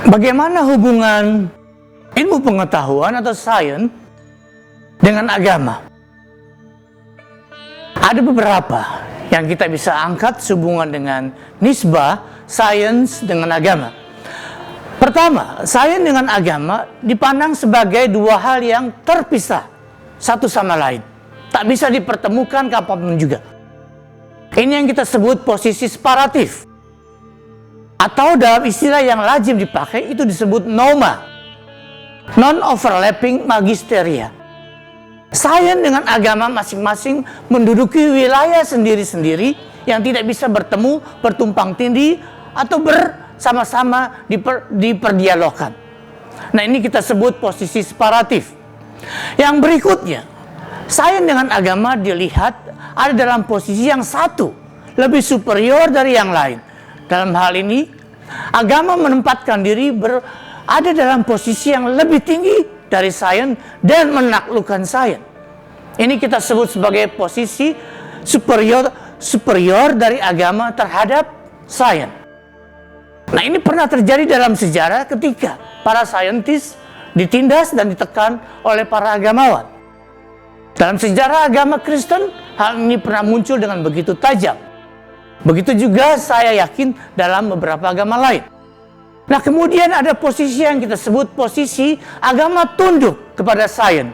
Bagaimana hubungan ilmu pengetahuan atau sains dengan agama? Ada beberapa yang kita bisa angkat sehubungan dengan nisbah sains dengan agama. Pertama, sains dengan agama dipandang sebagai dua hal yang terpisah satu sama lain. Tak bisa dipertemukan kapanpun juga. Ini yang kita sebut posisi separatif. Atau dalam istilah yang lazim dipakai itu disebut NOMA, Non-Overlapping Magisteria. Sains dengan agama masing-masing menduduki wilayah sendiri-sendiri yang tidak bisa bertemu, bertumpang tindih, atau bersama-sama diperdialogkan. Nah, ini kita sebut posisi separatif. Yang berikutnya, sains dengan agama dilihat ada dalam posisi yang satu, lebih superior dari yang lain. Dalam hal ini, agama menempatkan diri berada dalam posisi yang lebih tinggi dari sains dan menaklukkan sains. Ini kita sebut sebagai posisi superior dari agama terhadap sains. Nah, ini pernah terjadi dalam sejarah ketika para saintis ditindas dan ditekan oleh para agamawan. Dalam sejarah agama Kristen, hal ini pernah muncul dengan begitu tajam. Begitu juga saya yakin dalam beberapa agama lain. Nah, kemudian ada posisi yang kita sebut posisi agama tunduk kepada sains.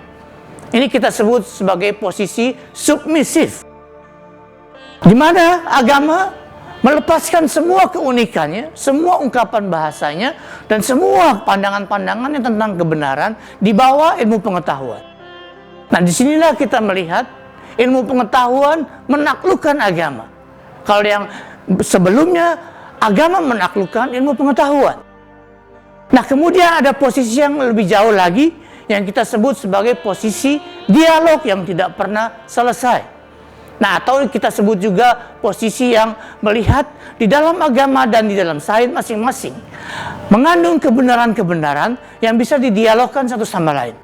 Ini kita sebut sebagai posisi submisif. Di mana agama melepaskan semua keunikannya, semua ungkapan bahasanya, dan semua pandangan-pandangannya tentang kebenaran di bawah ilmu pengetahuan. Nah, disinilah kita melihat ilmu pengetahuan menaklukkan agama. Kalau yang sebelumnya agama menaklukkan ilmu pengetahuan. Nah, kemudian ada posisi yang lebih jauh lagi yang kita sebut sebagai posisi dialog yang tidak pernah selesai. Nah, atau kita sebut juga posisi yang melihat di dalam agama dan di dalam sains masing-masing mengandung kebenaran-kebenaran yang bisa didialogkan satu sama lain.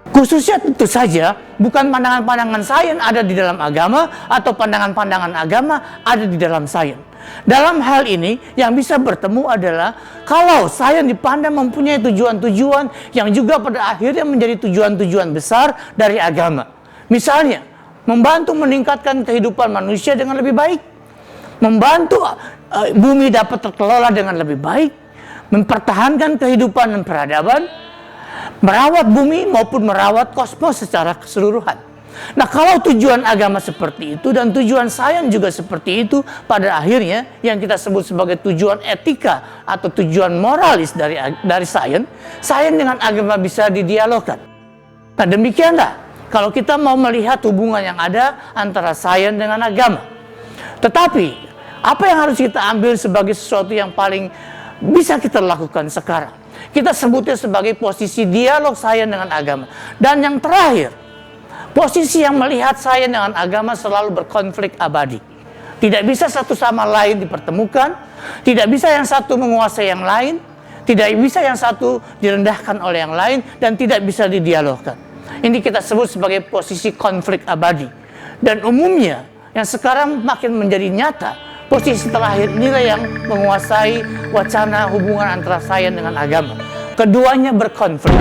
Khususnya tentu saja bukan pandangan-pandangan sains ada di dalam agama atau pandangan-pandangan agama ada di dalam sains. Dalam hal ini yang bisa bertemu adalah kalau sains dipandang mempunyai tujuan-tujuan yang juga pada akhirnya menjadi tujuan-tujuan besar dari agama. Misalnya, membantu meningkatkan kehidupan manusia dengan lebih baik, membantu bumi dapat terkelola dengan lebih baik, mempertahankan kehidupan dan peradaban, merawat bumi maupun merawat kosmos secara keseluruhan. Nah, kalau tujuan agama seperti itu dan tujuan sains juga seperti itu, pada akhirnya yang kita sebut sebagai tujuan etika atau tujuan moralis dari sains dengan agama bisa didialogkan. Nah, demikianlah kalau kita mau melihat hubungan yang ada antara sains dengan agama. Tetapi apa yang harus kita ambil sebagai sesuatu yang paling bisa kita lakukan sekarang? Kita sebutnya sebagai posisi dialog sains dengan agama. Dan yang terakhir, posisi yang melihat sains dengan agama selalu berkonflik abadi. Tidak bisa satu sama lain dipertemukan, tidak bisa yang satu menguasai yang lain, tidak bisa yang satu direndahkan oleh yang lain, dan tidak bisa didialogkan. Ini kita sebut sebagai posisi konflik abadi. Dan umumnya, yang sekarang makin menjadi nyata, posisi terakhir inilah yang menguasai wacana hubungan antara sains dengan agama. Keduanya berkonflik.